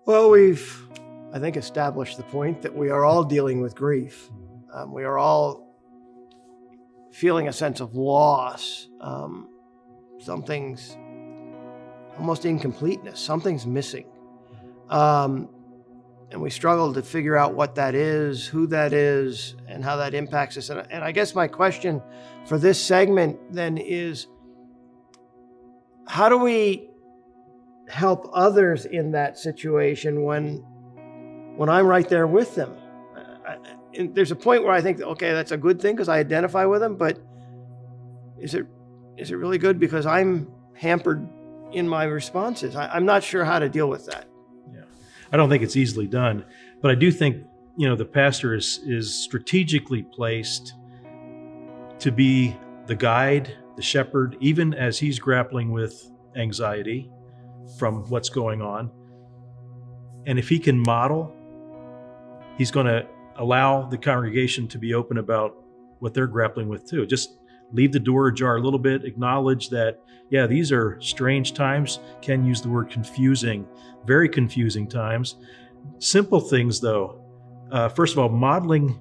Well, we've, I think, established the point that we are all dealing with grief. We are all feeling a sense of loss. Something's almost incompleteness. Something's missing. And we struggle to figure out what that is, who that is, and how that impacts us. And I guess my question for this segment then is, how do we help others in that situation when I'm right there with them? And there's a point where I think, okay, that's a good thing because I identify with them, but is it really good because I'm hampered in my responses? I'm not sure how to deal with that. Yeah, I don't think it's easily done, but I do think, the pastor is strategically placed to be the guide, the shepherd, even as he's grappling with anxiety from what's going on. And if he can model, he's going to allow the congregation to be open about what they're grappling with too. Just leave the door ajar a little bit, acknowledge that, yeah, these are strange times. Ken used the word confusing, very confusing times. Simple things though. First of all, modeling,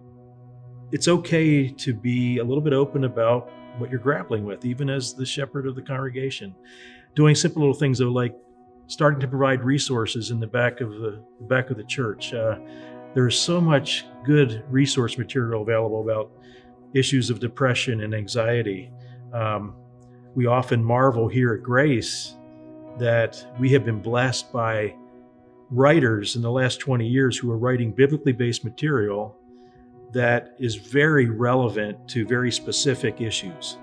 it's okay to be a little bit open about what you're grappling with, even as the shepherd of the congregation. Doing simple little things though, like starting to provide resources in the back of the church. There's so much good resource material available about issues of depression and anxiety. We often marvel here at Grace that we have been blessed by writers in the last 20 years who are writing biblically based material that is very relevant to very specific issues.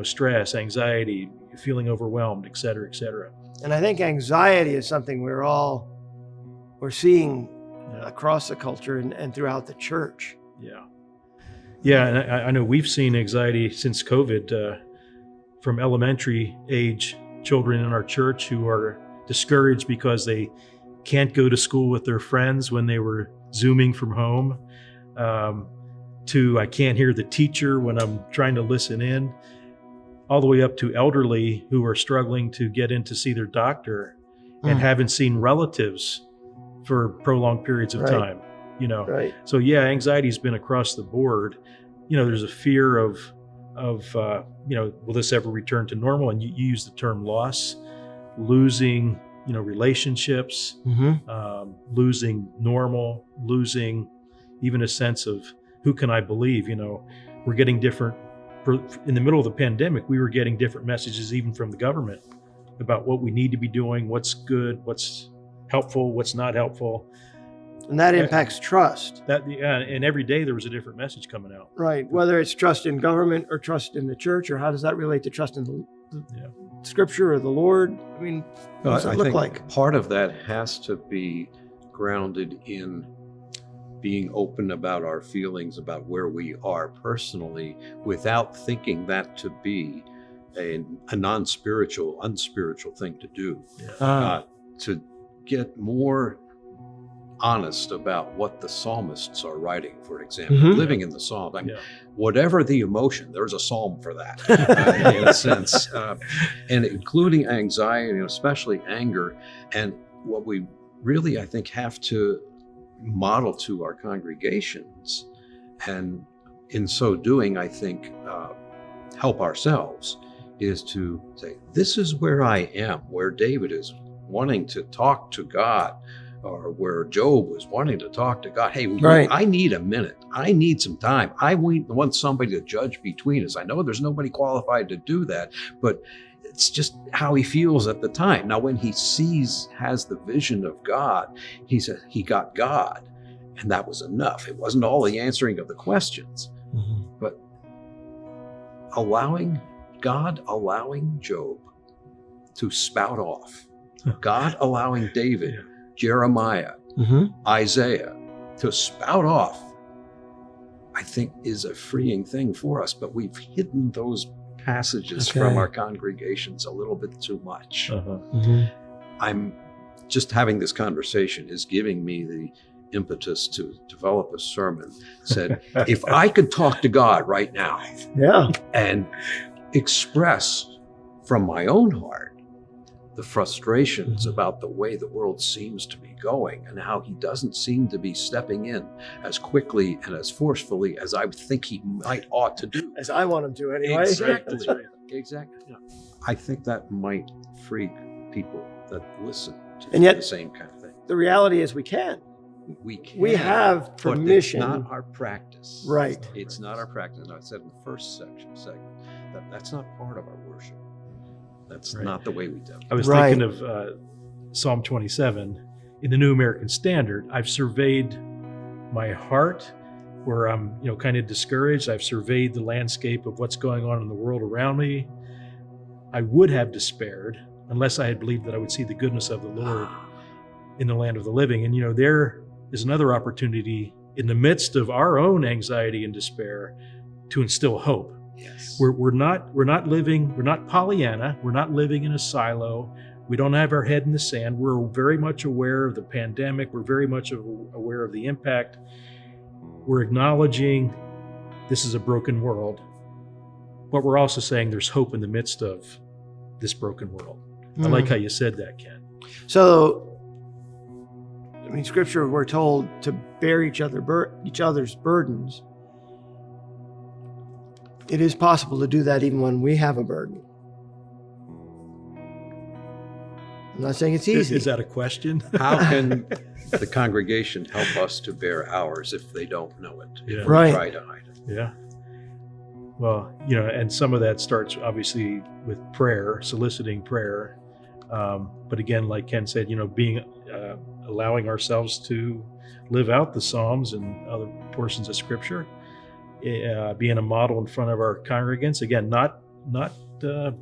Stress, anxiety, feeling overwhelmed, et cetera, et cetera. And I think anxiety is something we're seeing across the culture and throughout the church. Yeah, and I know we've seen anxiety since COVID from elementary age children in our church who are discouraged because they can't go to school with their friends when they were Zooming from home, to I can't hear the teacher when I'm trying to listen in, all the way up to elderly who are struggling to get in to see their doctor and haven't seen relatives for prolonged periods of time. Right. So yeah, anxiety's been across the board. There's a fear of will this ever return to normal? And you use the term loss, losing, relationships, losing normal, losing even a sense of who can I believe? We're getting different. In the middle of the pandemic, we were getting different messages even from the government about what we need to be doing, what's good, what's helpful, what's not helpful. And that impacts trust. And every day there was a different message coming out. Right. Whether it's trust in government or trust in the church, or how does that relate to trust in the Scripture or the Lord? I mean, what does it look like? Part of that has to be grounded in being open about our feelings about where we are personally without thinking that to be a non-spiritual, unspiritual thing to do. To get more honest about what the psalmists are writing, for example, living in the Psalms. Whatever the emotion, there's a psalm for that, in a sense, and including anxiety, especially anger. And what we really, I think, have to model to our congregations, and in so doing, I think, help ourselves, is to say, this is where I am, where David is wanting to talk to God, or where Job was wanting to talk to God. Hey, I need a minute. I need some time. I want somebody to judge between us. I know there's nobody qualified to do that, but it's just how he feels at the time. Now, when he has the vision of God, he got God, and that was enough. It wasn't all the answering of the questions, but allowing Job to spout off, God allowing David, Jeremiah, Isaiah to spout off, I think is a freeing thing for us. But we've hidden those passages from our congregations a little bit too much. I'm just having this conversation is giving me the impetus to develop a sermon. Said, if I could talk to God right now and express from my own heart the frustrations about the way the world seems to be going and how he doesn't seem to be stepping in as quickly and as forcefully as I would think he ought to do. As I want him to anyway. Exactly. That's right. Exactly. Yeah. I think that might freak people that listen to And yet- the same kind of thing. The reality is we can. We can. We have But permission. it's not our practice. Right. It's not our practice. And I said in the first segment that that's not part of our worship. That's Right. not the way we do it. I was Right. thinking of Psalm 27 in the New American Standard. I've surveyed my heart where I'm, kind of discouraged. I've surveyed the landscape of what's going on in the world around me. I would have despaired unless I had believed that I would see the goodness of the Lord in the land of the living. And, there is another opportunity in the midst of our own anxiety and despair to instill hope. Yes. We're not Pollyanna. We're not living in a silo. We don't have our head in the sand. We're very much aware of the pandemic. We're very much aware of the impact. We're acknowledging this is a broken world, but we're also saying there's hope in the midst of this broken world. I like how you said that, Ken. So, Scripture, we're told to bear each other's burdens. It is possible to do that even when we have a burden. I'm not saying it's easy. Is that a question? How can the congregation help us to bear ours if they don't know it? Yeah. If we Right. try to hide it. Yeah. Well, and some of that starts obviously with prayer, soliciting prayer. But again, like Ken said, being allowing ourselves to live out the Psalms and other portions of Scripture, being a model in front of our congregants. Again, not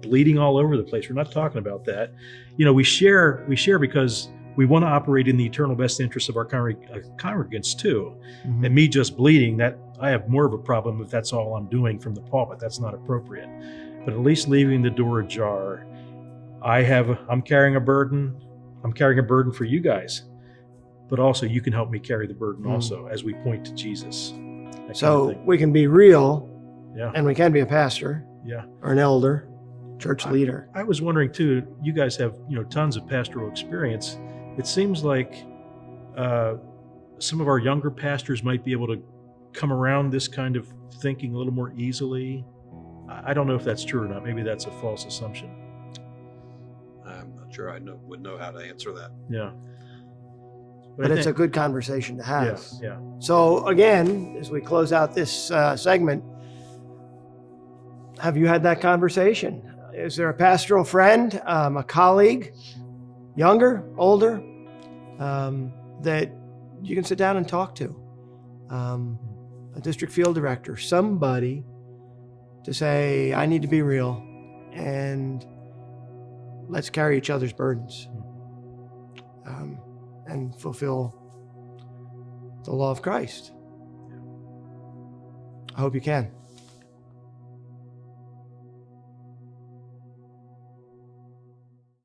bleeding all over the place. We're not talking about that. We share because we want to operate in the eternal best interest of our congregants too. Mhm. And me just bleeding, that I have more of a problem if that's all I'm doing from the pulpit. That's not appropriate. But at least leaving the door ajar. I'm carrying a burden. I'm carrying a burden for you guys, but also you can help me carry the burden also as we point to Jesus. That kind of So thing. we can be real, Yeah. and we can be a pastor Yeah. or an elder, church leader. I was wondering too, you guys have, tons of pastoral experience. It seems like some of our younger pastors might be able to come around this kind of thinking a little more easily. I don't know if that's true or not. Maybe that's a false assumption. I'm not sure would know how to answer that. Yeah. But I it's a think- good conversation to have. Yeah. So again, as we close out this segment, have you had that conversation? Is there a pastoral friend, a colleague, younger, older, that you can sit down and talk to? A district field director, somebody to say, I need to be real and let's carry each other's burdens and fulfill the law of Christ. I hope you can.